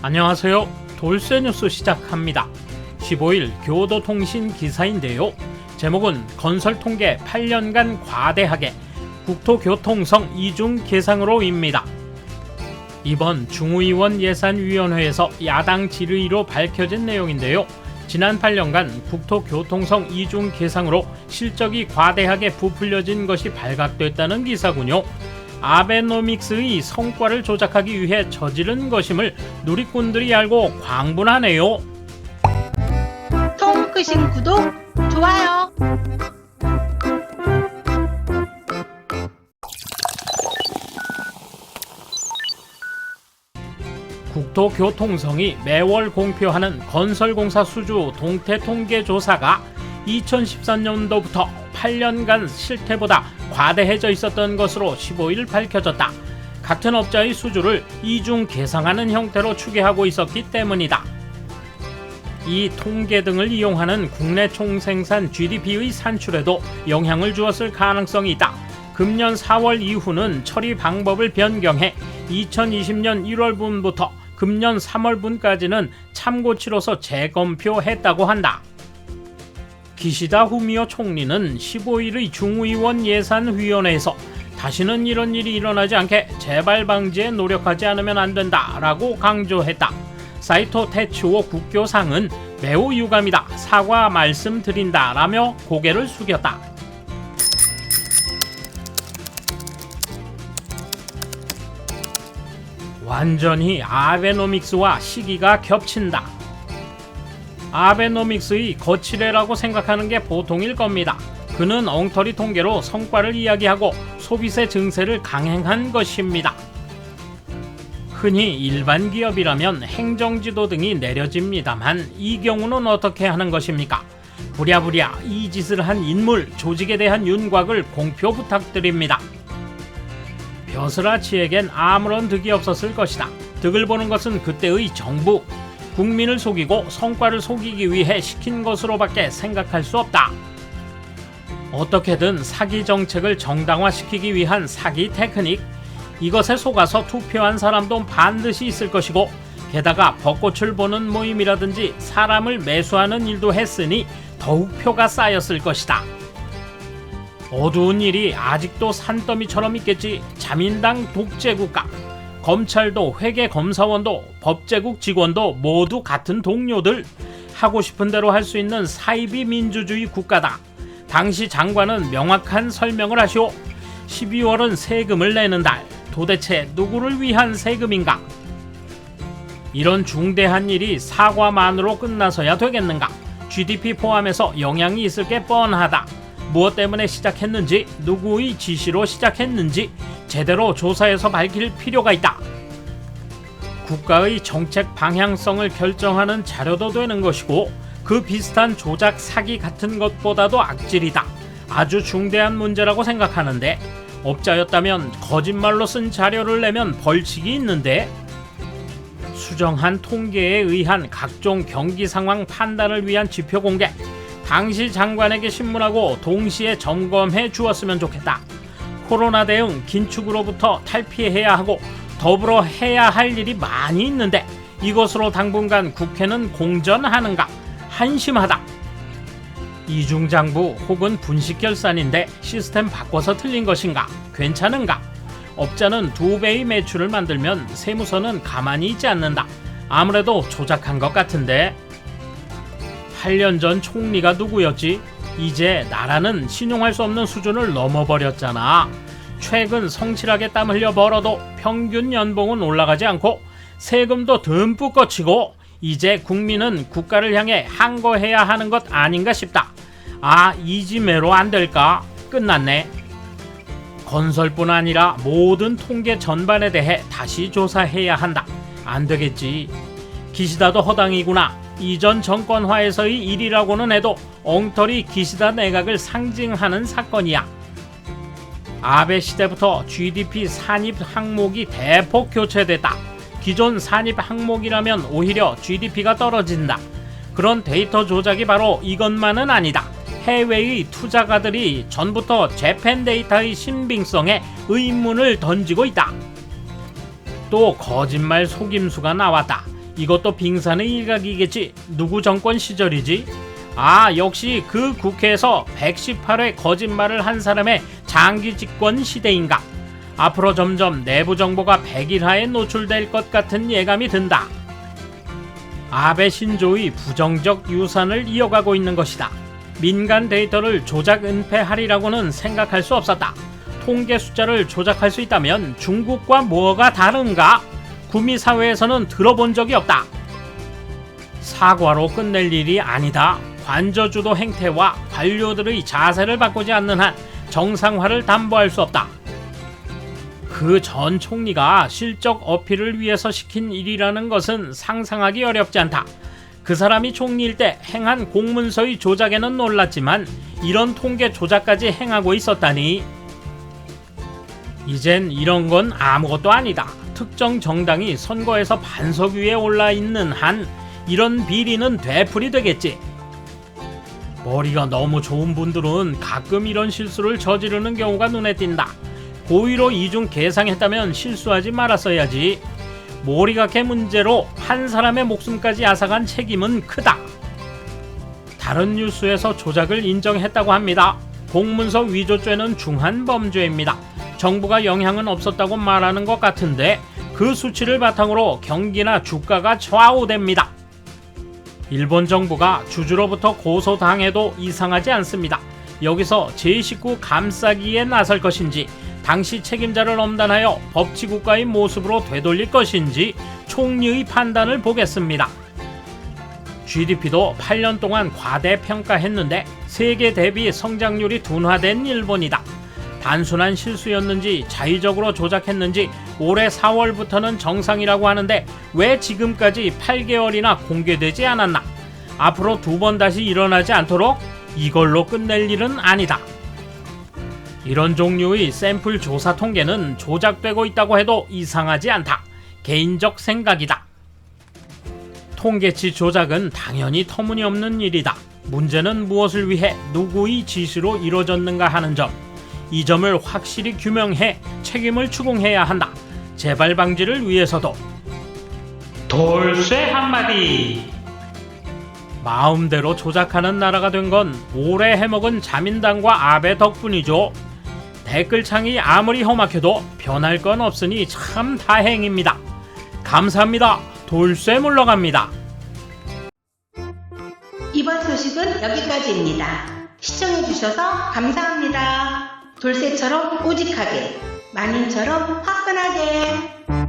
안녕하세요. 돌쇠뉴스 시작합니다. 15일 교도통신 기사인데요. 제목은 건설통계 8년간 과대하게 국토교통성 이중 계상으로입니다. 이번 중의원 예산위원회에서 야당 질의로 밝혀진 내용인데요. 지난 8년간 국토교통성 이중 계상으로 실적이 과대하게 부풀려진 것이 발각됐다는 기사군요. 아베노믹스의 성과를 조작하기 위해 저지른 것임을 누리꾼들이 알고 광분하네요. 통크신 구독, 좋아요. 국토교통성이 매월 공표하는 건설공사 수주 동태통계조사가 2013년도부터 8년간 실태보다 과대해져 있었던 것으로 15일 밝혀졌다. 같은 업자의 수주를 이중 계상하는 형태로 추계하고 있었기 때문이다. 이 통계 등을 이용하는 국내 총생산 GDP의 산출에도 영향을 주었을 가능성이 있다. 금년 4월 이후는 처리 방법을 변경해 2020년 1월분부터 금년 3월분까지는 참고치로서 재검표했다고 한다. 기시다 후미오 총리는 15일의 중의원 예산위원회에서 다시는 이런 일이 일어나지 않게 재발 방지에 노력하지 않으면 안 된다라고 강조했다. 사이토 테츠오 국교상은 매우 유감이다, 사과 말씀드린다라며 고개를 숙였다. 완전히 아베노믹스와 시기가 겹친다. 아베노믹스의 거치례라고 생각하는 게 보통일 겁니다. 그는 엉터리 통계로 성과를 이야기하고 소비세 증세를 강행한 것입니다. 흔히 일반 기업이라면 행정지도 등이 내려집니다만 이 경우는 어떻게 하는 것입니까? 부랴부랴 이 짓을 한 인물, 조직에 대한 윤곽을 공표 부탁드립니다. 벼슬아치에겐 아무런 득이 없었을 것이다. 득을 보는 것은 그때의 정부, 국민을 속이고 성과를 속이기 위해 시킨 것으로밖에 생각할 수 없다. 어떻게든 사기 정책을 정당화시키기 위한 사기 테크닉, 이것에 속아서 투표한 사람도 반드시 있을 것이고, 게다가 벚꽃을 보는 모임이라든지 사람을 매수하는 일도 했으니 더욱 표가 쌓였을 것이다. 어두운 일이 아직도 산더미처럼 있겠지. 자민당 독재국가, 검찰도 회계검사원도 법제국 직원도 모두 같은 동료들, 하고 싶은 대로 할 수 있는 사이비 민주주의 국가다. 당시 장관은 명확한 설명을 하시오. 12월은 세금을 내는 달, 도대체 누구를 위한 세금인가? 이런 중대한 일이 사과만으로 끝나서야 되겠는가? GDP 포함해서 영향이 있을 게 뻔하다. 무엇 때문에 시작했는지, 누구의 지시로 시작했는지 제대로 조사해서 밝힐 필요가 있다. 국가의 정책 방향성을 결정하는 자료도 되는 것이고, 그 비슷한 조작 사기 같은 것보다도 악질이다. 아주 중대한 문제라고 생각하는데, 업자였다면 거짓말로 쓴 자료를 내면 벌칙이 있는데, 수정한 통계에 의한 각종 경기 상황 판단을 위한 지표 공개, 당시 장관에게 신문하고 동시에 점검해 주었으면 좋겠다. 코로나 대응 긴축으로부터 탈피해야 하고 더불어 해야 할 일이 많이 있는데 이것으로 당분간 국회는 공전하는가? 한심하다. 이중장부 혹은 분식결산인데 시스템 바꿔서 틀린 것인가? 괜찮은가? 업자는 2배의 매출을 만들면 세무서는 가만히 있지 않는다. 아무래도 조작한 것 같은데. 8년 전 총리가 누구였지? 이제 나라는 신용할 수 없는 수준을 넘어버렸잖아. 최근 성실하게 땀 흘려 벌어도 평균 연봉은 올라가지 않고 세금도 듬뿍 걷히고 이제 국민은 국가를 향해 항거해야 하는 것 아닌가 싶다. 아, 이지매로 안 될까? 끝났네. 건설뿐 아니라 모든 통계 전반에 대해 다시 조사해야 한다. 안 되겠지. 기시다도 허당이구나. 이전 정권화에서의 일이라고는 해도 엉터리 기시다 내각을 상징하는 사건이야. 아베 시대부터 GDP 산입 항목이 대폭 교체됐다. 기존 산입 항목이라면 오히려 GDP가 떨어진다. 그런 데이터 조작이 바로 이것만은 아니다. 해외의 투자가들이 전부터 재팬 데이터의 신빙성에 의문을 던지고 있다. 또 거짓말 속임수가 나왔다. 이것도 빙산의 일각이겠지. 누구 정권 시절이지? 아, 역시 그 국회에서 118회 거짓말을 한 사람의 장기 집권 시대인가. 앞으로 점점 내부 정보가 백일하에 노출될 것 같은 예감이 든다. 아베 신조의 부정적 유산을 이어가고 있는 것이다. 민간 데이터를 조작 은폐하리라고는 생각할 수 없었다. 통계 숫자를 조작할 수 있다면 중국과 뭐가 다른가? 구미사회에서는 들어본 적이 없다. 사과로 끝낼 일이 아니다. 관저주도 행태와 관료들의 자세를 바꾸지 않는 한 정상화를 담보할 수 없다. 그 전 총리가 실적 어필을 위해서 시킨 일이라는 것은 상상하기 어렵지 않다. 그 사람이 총리일 때 행한 공문서의 조작에는 놀랐지만 이런 통계 조작까지 행하고 있었다니. 이젠 이런 건 아무것도 아니다. 특정 정당이 선거에서 반석 위에 올라 있는 한 이런 비리는 되풀이 되겠지. 머리가 너무 좋은 분들은 가끔 이런 실수를 저지르는 경우가 눈에 띈다. 고의로 이중 계상했다면 실수하지 말았어야지. 몰이각의 문제로 한 사람의 목숨까지 앗아간 책임은 크다. 다른 뉴스에서 조작을 인정했다고 합니다. 공문서 위조죄는 중한 범죄입니다. 정부가 영향은 없었다고 말하는 것 같은데 그 수치를 바탕으로 경기나 주가가 좌우됩니다. 일본 정부가 주주로부터 고소당해도 이상하지 않습니다. 여기서 제19 감싸기에 나설 것인지 당시 책임자를 엄단하여 법치국가의 모습으로 되돌릴 것인지 총리의 판단을 보겠습니다. GDP도 8년 동안 과대평가했는데 세계 대비 성장률이 둔화된 일본이다. 단순한 실수였는지 자의적으로 조작했는지 올해 4월부터는 정상이라고 하는데 왜 지금까지 8개월이나 공개되지 않았나? 앞으로 2번 다시 일어나지 않도록 이걸로 끝낼 일은 아니다. 이런 종류의 샘플 조사 통계는 조작되고 있다고 해도 이상하지 않다. 개인적 생각이다. 통계치 조작은 당연히 터무니없는 일이다. 문제는 무엇을 위해 누구의 지시로 이루어졌는가 하는 점. 이 점을 확실히 규명해 책임을 추궁해야 한다. 재발 방지를 위해서도. 돌쇠 한마디. 마음대로 조작하는 나라가 된 건 오래 해먹은 자민당과 아베 덕분이죠. 댓글창이 아무리 험악해도 변할 건 없으니 참 다행입니다. 감사합니다. 돌쇠 물러갑니다. 이번 소식은 여기까지입니다. 시청해주셔서 감사합니다. 돌쇠처럼 우직하게, 마님처럼 화끈하게.